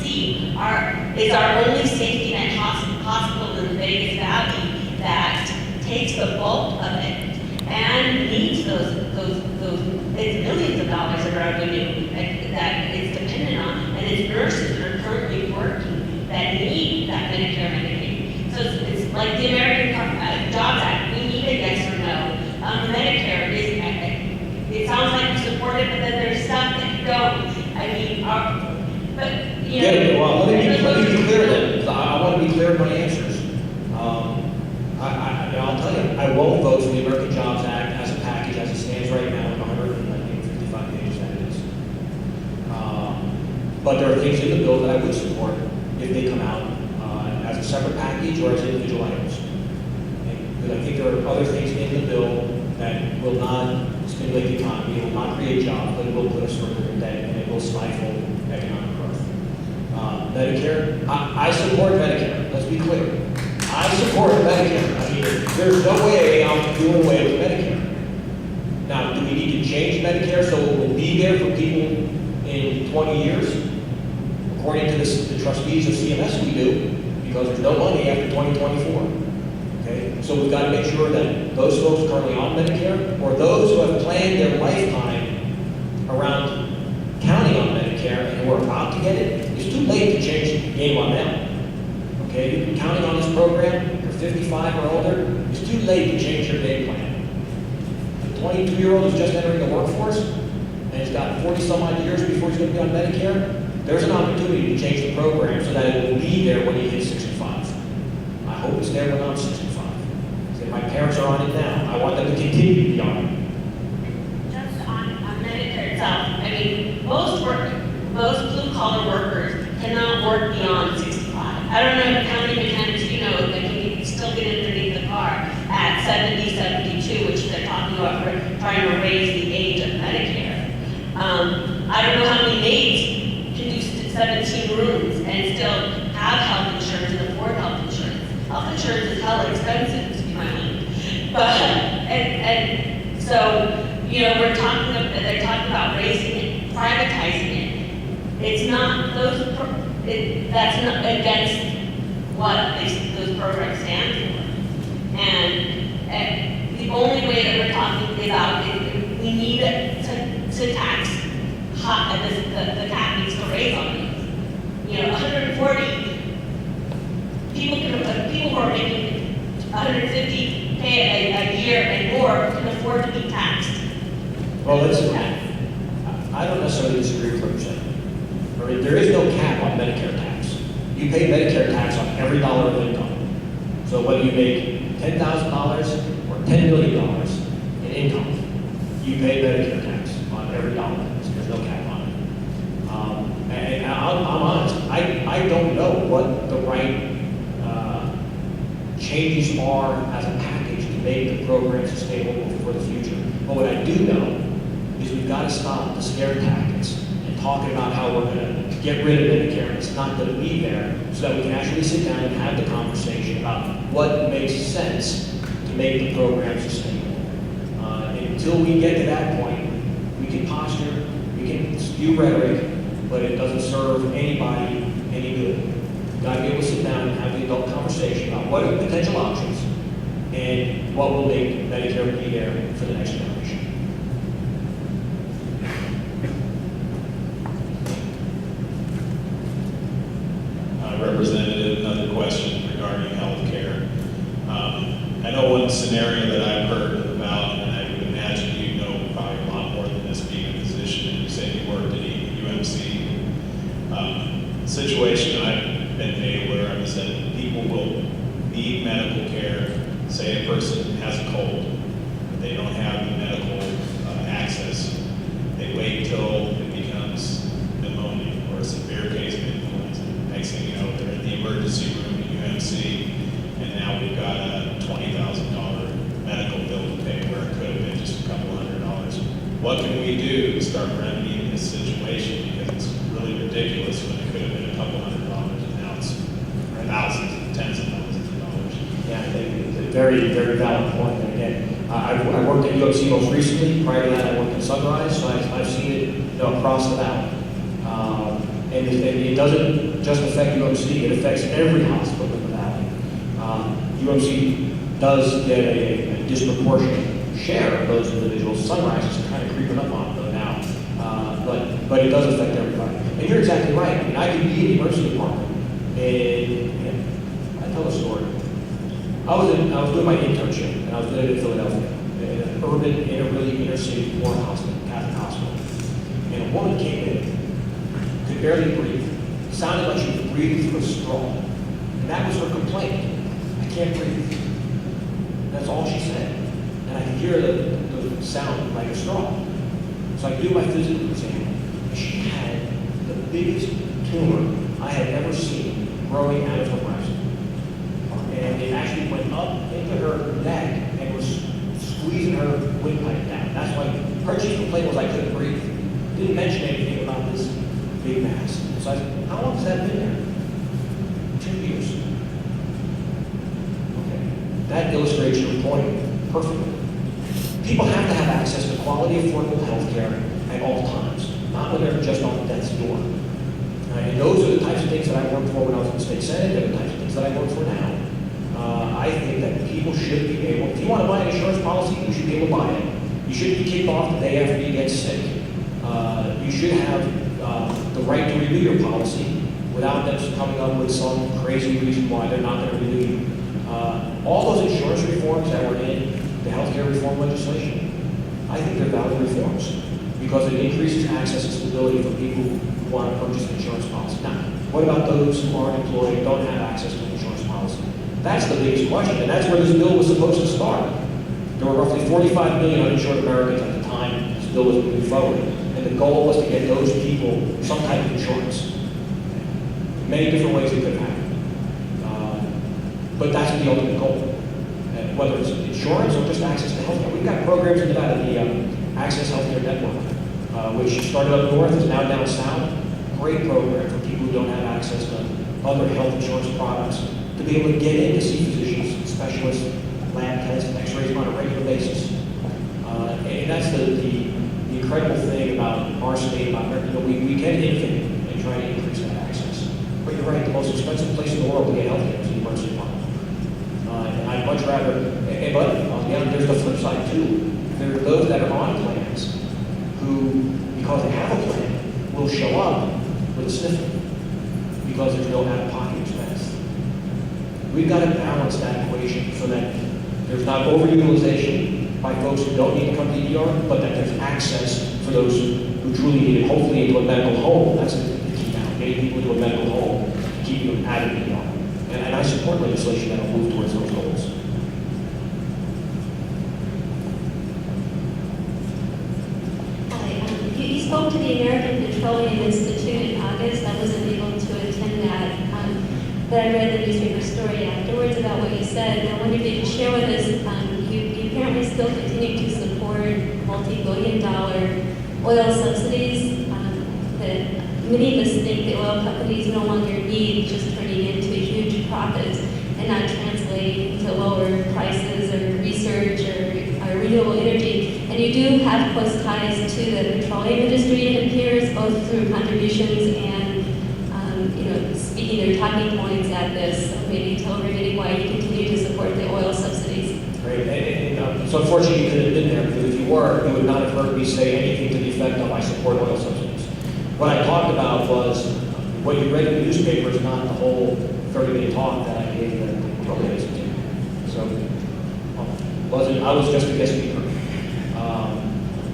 S9: is our only safety net hospital in the Vegas Valley that takes the bulk of it and needs those it's millions of dollars of revenue that it's dependent on, and it's nurses that are currently working that need that Medicare and Medicaid. So it's like the American Jobs Act, we need a yes or no. Medicare is, it sounds like you support it, but then there's stuff that you don't. I mean,
S1: well, let me be clear then, because I want to be clear in my answers. I'll tell you, I won't vote for the American Jobs Act as a package as it stands right now in 155 pages that it is. But there are things in the bill that I would support if they come out as a separate package or as individual items. Because I think there are other things in the bill that will not stimulate the economy, it will not create jobs, but it will put us further in debt and it will stifle economic growth. Medicare, I support Medicare, let's be clear. I support Medicare. I mean, there's no way I'm doing away with Medicare. Now, do we need to change Medicare so it will be there for people in 20 years? According to the trustees of CMS, we do, because there's no money after 2024. Okay? So we've got to make sure that those folks currently on Medicare, or those who have planned their lifetime around counting on Medicare and who are about to get it, it's too late to change the game on them. Okay, you've been counting on this program, you're 55 or older, it's too late to change your game plan. The 22-year-old who's just entering the workforce, and he's got 40 some odd years before he's going to be on Medicare, there's an opportunity to change the program so that it will be there when he hits 65. I hope it's there when I'm 65. So my parents are on it now, I want them to continue to be on it.
S9: Just on Medicare itself, I mean, most blue-collar workers cannot work beyond 65. I don't know how many mechanics you know that can still get underneath the car at 70, 72, which they're talking about for trying to raise the age of Medicare. I don't know how many maids can do 17 rooms and still have health insurance and afford health insurance. Health insurance is hella expensive, excuse my language. But, and so, you know, they're talking about raising it, privatizing it. It's not that's not against what those programs stand for. And the only way that we're talking about is we need to tax the cap needs to raise on these. You know, 140 people who are making 150K a year and more can afford to be taxed.
S1: Well, listen, I don't necessarily disagree with what you're saying. I mean, there is no cap on Medicare tax. You pay Medicare tax on every dollar of income. So whether you make $10,000 or $10 million in income, you pay Medicare tax on every dollar. So there's no cap on it. And I'm honest, I don't know what the right changes are as a package to make the program sustainable for the future. But what I do know is we've got to stop the scare tactics and talking about how we're going to get rid of Medicare. It's not going to be there, so that we can actually sit down and have the conversation about what makes sense to make the program sustainable. Until we get to that point, we can posture, we can spew rhetoric, but it doesn't serve anybody any good. We've got to be able to sit down and have the adult conversation about what are the potential options and what will make Medicare be there for the next generation.
S2: Representative, another question regarding healthcare. I know one scenario that I've heard about, and I would imagine you know probably a lot more than this being a physician, and you said you worked at UMC. Situation I've been made aware of is that people will need medical care. Say a person has a cold, but they don't have the medical access. They wait till it becomes pneumonia or a severe case of influenza. Next thing you know, they're in the emergency room at UMC, and now we've got a $20,000 medical bill to pay where it could have been just a couple $100. What can we do to start remedying this situation? Because it's really ridiculous when it could have been a couple $100, and now it's thousands, tens of thousands of dollars.
S1: Yeah, I think it's a very, very valid point. And again, I worked at UMC most recently. Prior to that, I worked at Sunrise, so I've seen it across the valley. And it doesn't just affect UMC, it affects every hospital in the valley. UMC does get a disproportionate share of those individuals. Sunrise is kind of creeping up on them now, but it does affect everybody. And you're exactly right. I mean, I could be in the emergency department, and I tell a story. I was doing my internship, and I was doing it in Philadelphia, in an urban, inner city, poor hospital, Catholic hospital. And a woman came in, could barely breathe. Sounded like she was breathing through a straw. And that was her complaint. I can't breathe. That's all she said. And I could hear the sound like a straw. So I do my physical exam, and she had the biggest tumor I had ever seen growing out of her breast. And it actually went up into her neck and was squeezing her windpipe down. That's why her chief complaint was I couldn't breathe. Didn't mention anything about this big mass. So I said, how long has that been there? 2 years. Okay. That illustrates your point perfectly. People have to have access to quality, affordable health care at all times, not when they're just on death's door. And those are the types of things that I worked for when I was in the state senate. They're the types of things that I work for now. I think that people should be able, if you want to buy an insurance policy, you should be able to buy it. You shouldn't be kicked off the day after you get sick. You should have the right to renew your policy without them coming up with some crazy reason why they're not going to renew you. All those insurance reforms that were in the healthcare reform legislation, I think they're valid reforms because it increases access and stability for people who want to purchase an insurance policy. Now, what about those who aren't employed and don't have access to an insurance policy? That's the biggest question, and that's where this bill was supposed to start. There were roughly 45 million uninsured Americans at the time this bill was moving forward, and the goal was to get those people some type of insurance. many different ways it could have happened. But that's the ultimate goal. And whether it's insurance or just access to healthcare. We've got programs in Nevada, the Access Healthcare Network, which started up north, is now down south. Great program for people who don't have access to other health insurance products, to be able to get in to see physicians, specialists, lab tests, x-rays on a regular basis. And that's the incredible thing about our state, about America. We can innovate and try to increase that access. But you're right, the most expensive place in the world to get healthcare is the emergency department. And I'd much rather, but on the other, there's the flip side too. There are those that are on plans who, because they have a plan, will show up with a sniffle because there's no out-of-pocket expense. We've got to balance that equation so that there's not overutilization by folks who don't need to come to the ER, but that there's access for those who truly need it, hopefully into a medical home. That's the key now, getting people into a medical home, keeping them out of the ER. And I support legislation that will move towards those goals.
S6: Hi, you spoke to the American Petroleum Institute in August. I wasn't able to attend that, but I read the newspaper story afterwards about what you said. And I wonder if you could share with us, you apparently still continue to support multi-billion-dollar oil subsidies that many of us think the oil companies no longer need, just turning into huge profits and not translating to lower prices or research or renewable energy. And you do have close ties to the petroleum industry, it appears, both through contributions and speaking their talking points at this. So maybe tell everybody why you continue to support the oil subsidies.
S1: Right, and so unfortunately you couldn't have been there, because if you were, you would not have heard me say anything to the effect of I support oil subsidies. What I talked about was what you read in the newspaper is not the whole 30-minute talk that I gave the Petroleum Institute. So I was just a guest speaker.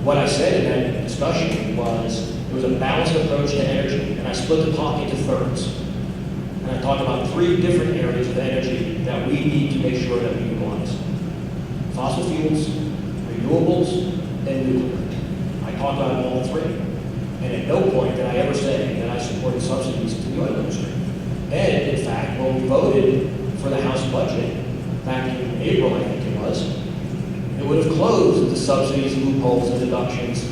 S1: What I said in that discussion was there was a balanced approach to energy, and I split the talk into thirds. And I talked about 3 different areas of energy that we need to make sure that we utilize. Fossil fuels, renewables, and nuclear. I talked about all 3. And at no point did I ever say that I supported subsidies to the oil industry. And in fact, when we voted for the House budget back in April, I think it was, it would have closed the subsidies, loopholes, and deductions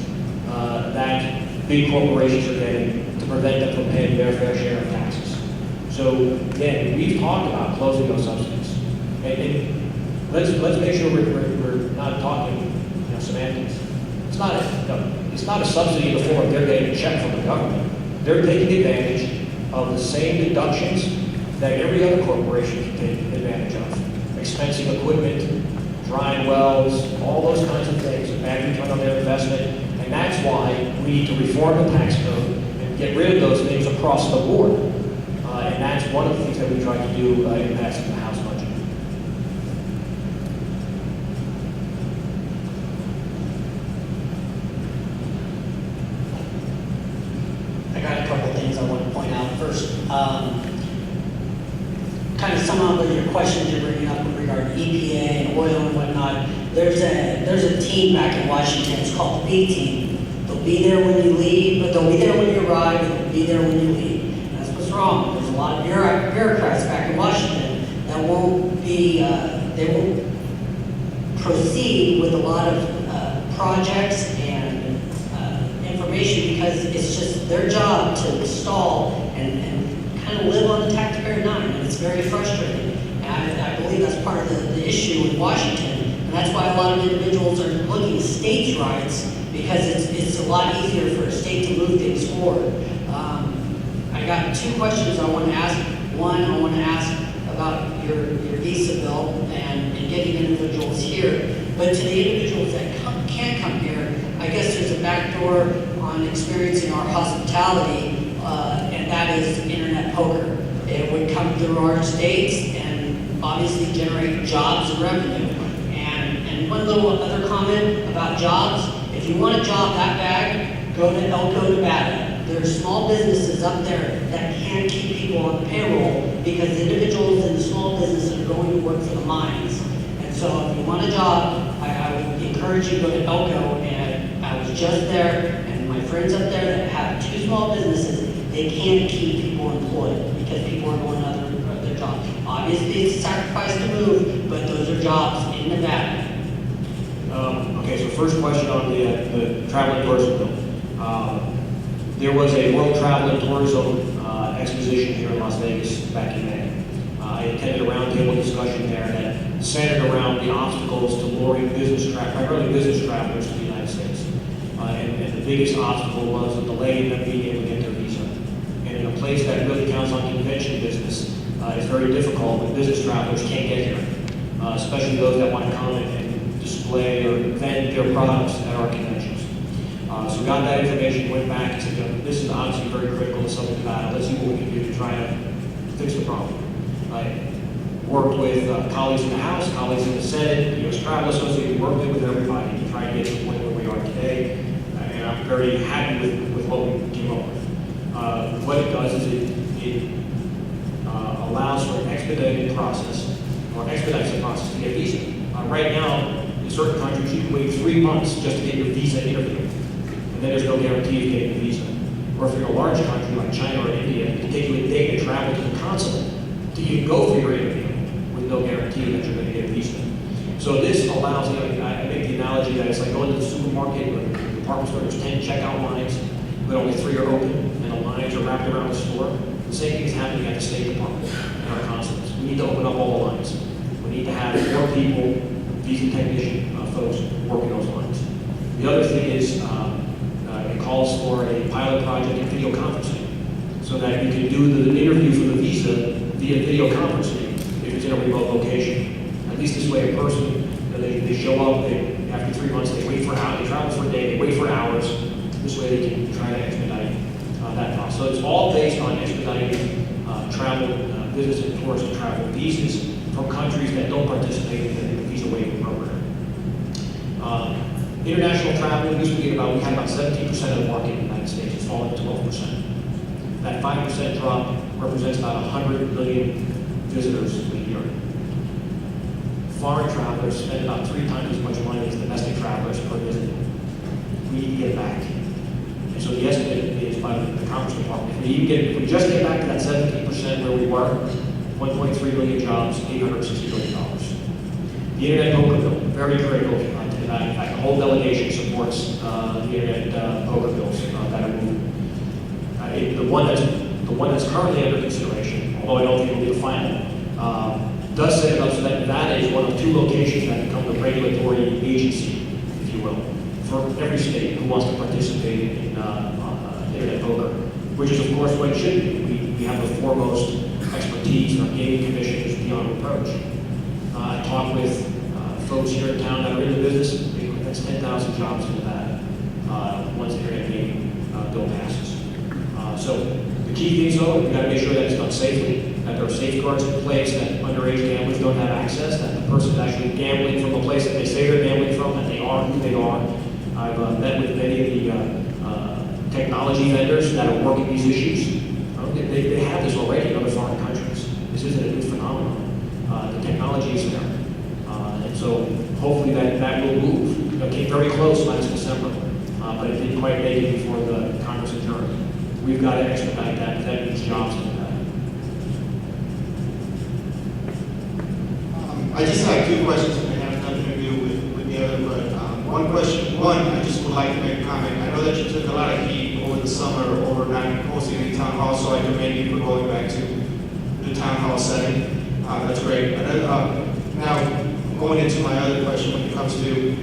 S1: that big corporations are getting to prevent them from paying their fair share of taxes. So again, we've talked about closing those subsidies. And let's make sure we're not talking semantics. It's not a subsidy in the form of they're getting a check from the government. They're taking advantage of the same deductions that every other corporation can take advantage of. Expensing equipment, drying wells, all those kinds of things, a bad return on their investment. And that's why we need to reform the tax code and get rid of those things across the board. And that's one of the things that we tried to do in passing the House budget.
S13: I got a couple of things I want to point out. First, kind of sum up with your questions you're bringing up regarding EPA and oil and whatnot. There's a team back in Washington. It's called the B team. They'll be there when you leave, but they'll be there when you arrive, and they'll be there when you leave. And that's what's wrong. There's a lot of bureaucrats back in Washington that won't be, they won't proceed with a lot of projects and information because it's just their job to stall and kind of live on the taxpayer dime, and it's very frustrating. And I believe that's part of the issue in Washington, and that's why a lot of individuals are looking at states' rights, because it's a lot easier for a state to move things forward. I got 2 questions I want to ask. One, I want to ask about your visa bill and getting individuals here, but to the individuals that can't come here, I guess there's a backdoor on experiencing our hospitality, and that is internet poker. It would come through our states and obviously generate jobs and revenue. And one little other comment about jobs, if you want a job that bad, go to Elko, Nevada. There are small businesses up there that can't keep people on the payroll because the individuals in the small businesses are going to work for the mines. And so if you want a job, I would encourage you to go to Elko, and I was just there, and my friends up there that have 2 small businesses, they can't keep people employed because people are going to other jobs. Obviously, it's a sacrifice to move, but those are jobs in Nevada.
S1: Okay, so first question on the travel and tourism bill. There was a World Travel and Tourism exposition here in Las Vegas back in May. I attended a roundtable discussion there that centered around the obstacles to luring primarily business travelers to the United States. And the biggest obstacle was a delay in them being able to get their visa. And in a place that really counts on convention business, it's very difficult when business travelers can't get here, especially those that want to come and display or vend their products at our conventions. So we got that information, went back and said, this is obviously very critical to Southern Nevada. Let's see what we can do to try to fix the problem. I worked with colleagues in the House, colleagues in the Senate, the U.S. Travel Association, worked with everybody to try to get to the point where we are today. And I'm very happy with what we came up with. What it does is it allows for an expedited process, or expedites the process to get a visa. Right now, in certain countries, you can wait 3 months just to get your visa interview. And then there's no guarantee of getting a visa. Or if you're in a large country like China or India, it can take you a day to travel to the consulate to even go for your interview with no guarantee that you're going to get a visa. So this allows, I make the analogy that it's like going to the supermarket or the department store, there's 10 checkout lines, but only 3 are open, and the lines are wrapped around the store. The same thing is happening at the State Department and our consulates. We need to open up all the lines. We need to have more people, visa technician folks, working those lines. The other thing is, it calls for a pilot project in video conferencing, so that you can do the interview for the visa via video conferencing if it's in a remote location. At least this way a person, they show up, after 3 months, they wait for hours, they travel for a day, they wait for hours. This way they can try to expedite that process. So it's all based on expediting travel, business and tourism travel visas from countries that don't participate in the visa waiver program. International travel used to be we had about 17% of the market in the United States. It's fallen to 12%. That 5% drop represents about 100 million visitors a year. Foreign travelers spend about 3 times as much money as domestic travelers per visit. We need to get back. And so the estimate is by the Commerce Department. If we just get back to that 17% where we were, 1.3 million jobs, $860 billion. The Internet Poker Bill, very critical to that. In fact, the whole delegation supports the Internet Poker bills that are moved. The one that's currently under consideration, although I don't think it will be the final, does set it up so that Nevada is one of 2 locations that become the regulatory agency, if you will, for every state who wants to participate in Internet Poker, which is, of course, what it should be. We have the foremost expertise in our gaming commission is beyond reproach. I talked with folks here in town that are in the business. That's 10,000 jobs in Nevada once the Internet gaming bill passes. So the key things, though, we've got to make sure that it's done safely, that there are safeguards in place, that underage gamblers don't have access, that the person is actually gambling from a place that they say they're gambling from, that they are who they are. I've met with many of the technology vendors that are working these issues. They have this already in other foreign countries. This isn't a new phenomenon. The technology is there. And so hopefully that will move. It came very close last December, but it didn't quite make it before the Congress adjourned. We've got to expedite that means jobs in that.
S7: I just have 2 questions that have nothing to do with the other, but one, I just would like to make a comment. I know that you took a lot of heat over the summer over not hosting any town hall, so I commend you for going back to the town hall setting. That's great. Now, going into my other question when it comes to,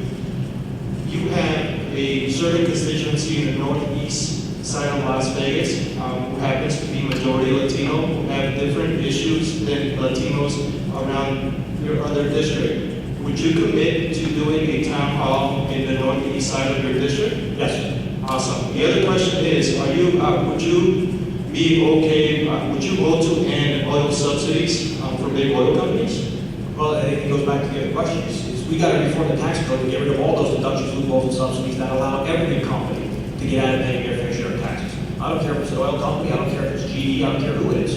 S7: you have a certain constituency in the northeast side of Las Vegas who happens to be majority Latino, who have different issues than Latinos around your other district. Would you commit to doing a town hall in the northeast side of your district?
S1: Yes.
S7: Awesome. The other question is, would you be okay, would you vote to end oil subsidies for big oil companies?
S1: Well, I think it goes back to the other question. We got to reform the tax code and get rid of all those deductions, loopholes, and subsidies that allow every company to get out of paying their fair share of taxes. I don't care if it's an oil company, I don't care if it's GE, I don't care who it is.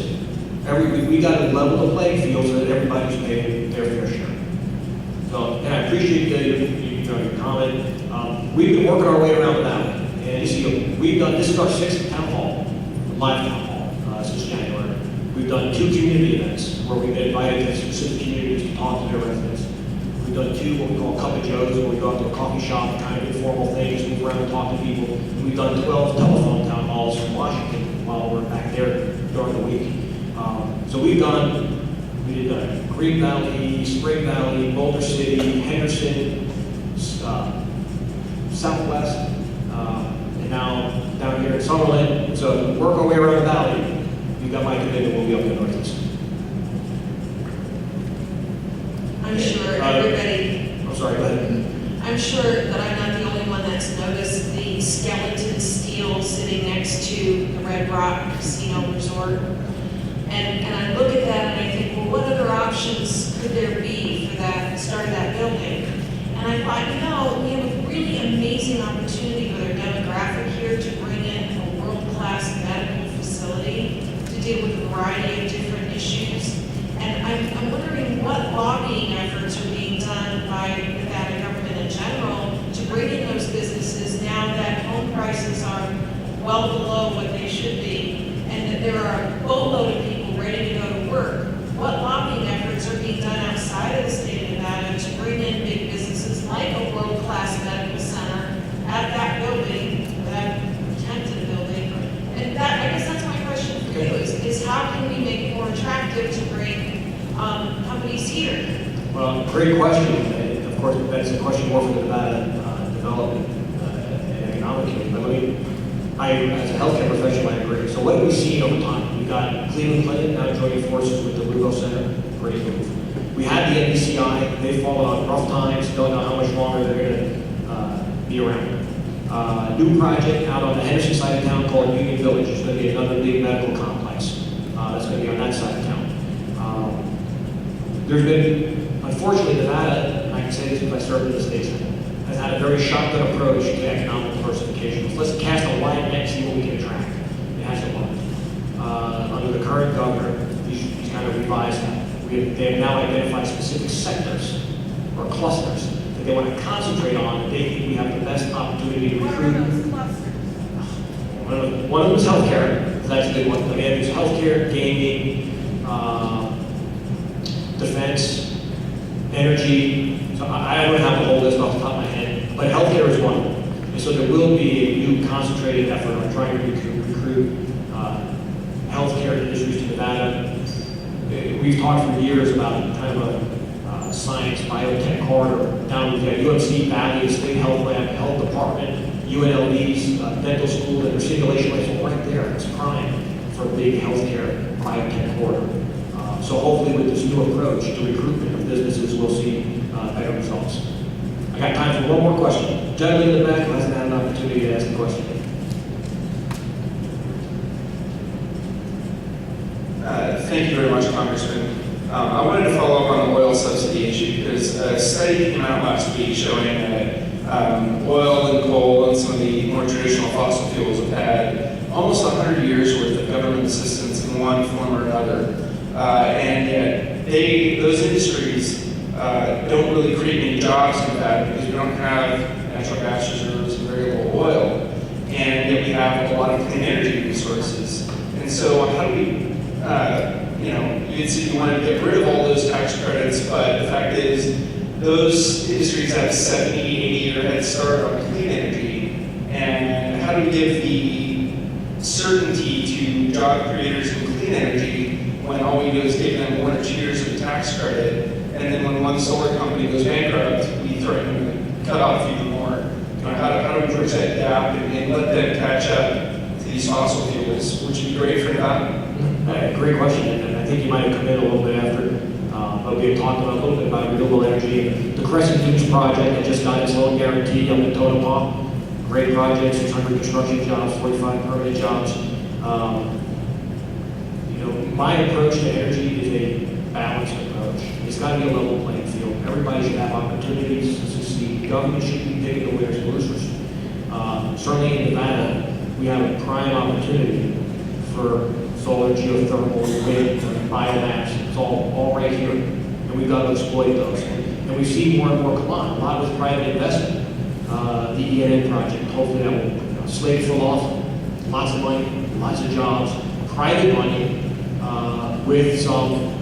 S1: We got to level the playing field so that everybody's paying their fair share. So, and I appreciate your comment. We've been working our way around the valley. And you see, this is our 6th town hall, live town hall, since January. We've done 2 community events where we've invited the specific communities to talk to their residents. We've done 2 what we call Cup of Joes, where we go out to a coffee shop, kind of informal thing, just move around and talk to people. And we've done 12 telephone town halls from Washington while we're back there during the week. So we did Green Valley, Spring Valley, Boulder City, Henderson, Southwest, and now down here in Summerlin. So work our way around the valley. You've got my commitment, we'll be up in the Northeast.
S10: I'm sure everybody,
S1: I'm sorry, go ahead.
S10: I'm sure that I'm not the only one that's noticed the skeleton steel sitting next to the Red Rock Casino Resort. And I look at that and I think, well, what other options could there be for that start of that building? And I thought, we have a really amazing opportunity with our demographic here to bring in a world-class medical facility to deal with a variety of different issues. And I'm wondering what lobbying efforts are being done by the Nevada government in general to bring in those businesses now that home prices are well below what they should be, and that there are a boatload of people ready to go to work. What lobbying efforts are being done outside of the state of Nevada to bring in big businesses like a world-class medical center at that building, that tented building? And that, I guess that's my question for you, is how can we make it more attractive to bring companies here?
S1: Well, great question. And of course, that's a question more for the Nevada development and economic community. But as a healthcare professional, I agree. So what have we seen over time? We've got Cleveland Clinic now joining forces with the Lugo Center. Great move. We had the NBCI. They've fallen on rough times. Don't know how much longer they're going to be around. New project out on the Henderson side of town called Union Village. It's going to be another big medical complex. That's going to be on that side of town. There's been, unfortunately, Nevada, and I can say this because I served in the state senate, has had a very shotgun approach to economic diversification. Let's cast a wide net and see what we can attract. It hasn't worked. Under the current governor, he's kind of revised that. They have now identified specific sectors or clusters that they want to concentrate on, and they think we have the best opportunity to recruit. One of them is healthcare. That's a big one. Again, there's healthcare, gaming, defense, energy. So I don't have the whole list off the top of my head, but healthcare is one. And so there will be a new concentrated effort on trying to recruit healthcare industries to Nevada. We've talked for years about kind of a science biotech corridor down with UMC Valley, State Health Lab, Health Department, UNLV's dental school, and their simulation labs right there. It's prime for a big healthcare biotech corridor. So hopefully with this new approach to recruitment of businesses, we'll see better results. I got time for one more question. Gentleman in the back who hasn't had an opportunity to ask a question.
S14: Thank you very much, Congressman. I wanted to follow up on the oil subsidy issue because a study came out last week showing that oil and coal and some of the more traditional fossil fuels have had almost 100 years worth of government assistance in one form or another. And yet those industries don't really create any jobs in that because we don't have natural gas reserves and very little oil. And yet we have a lot of clean energy resources. And so how do we you'd say you want to get rid of all those tax credits, but the fact is those industries have 70, 80-year head start on clean energy. And how do we give the certainty to job creators in clean energy when all we do is give them 1 or 2 years of tax credit, and then when one solar company goes bankrupt, we threaten to cut off even more? How do we bridge that gap and let them catch up to these fossil fuels, which would be great for them?
S1: Great question, and I think you might have come in a little bit after, but we had talked a little bit about renewable energy. The Crescent Dunes project that just got its loan guarantee up in Tonopah. Great project, 600 construction jobs, 45 permanent jobs. My approach to energy is a balanced approach. It's got to be a level playing field. Everybody should have opportunities to succeed. Government should be picking the winners and losers. Certainly in Nevada, we have a prime opportunity for solar, geothermal, wind, biomass. It's all right here, and we've got to exploit those. And we see more and more come on. A lot with private investment. The ENN project, hopefully that will slate full off. Lots of money, lots of jobs, private money. with some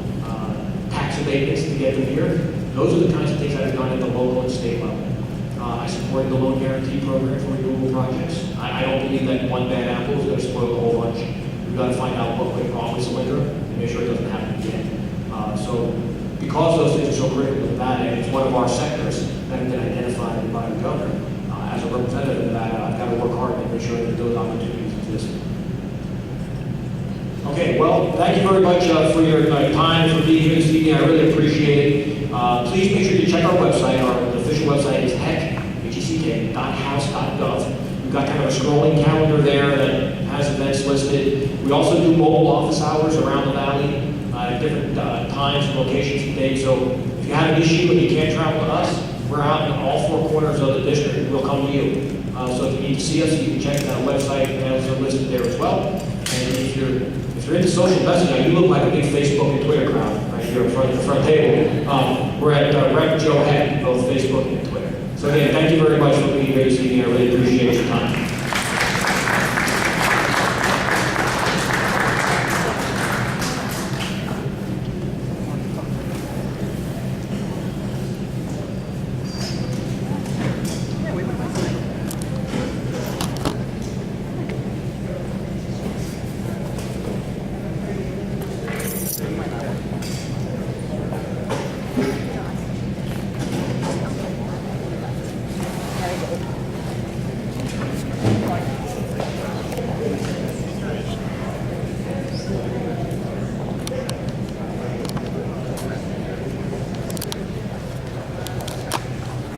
S1: tax abatements to get them here. Those are the kinds of things that I've done at the local and state level. I supported the loan guarantee program for renewable projects. I don't believe that one bad apple is going to spoil the whole bunch. We've got to find out what went wrong with Cylinder and make sure it doesn't happen again. So because those things are so critical to Nevada, and it's one of our sectors that have been identified by the governor, as a representative of Nevada, I've got to work hard to make sure that those opportunities exist. Okay, well, thank you very much for your time, for being here this evening. I really appreciate it. Please make sure you check our website. Our official website is heck.house.gov. We've got kind of a scrolling calendar there that has events listed. We also do mobile office hours around the valley at different times and locations and days. So if you have an issue and you can't travel to us, we're out in all four corners of the district and we'll come to you. So if you need to see us, you can check that website. Emails are listed there as well. And if you're into social messaging, you look like a big Facebook and Twitter crowd right here in front of the front table. We're at Rep. Joe Heck, both Facebook and Twitter. So again, thank you very much for being here this evening. I really appreciate your time.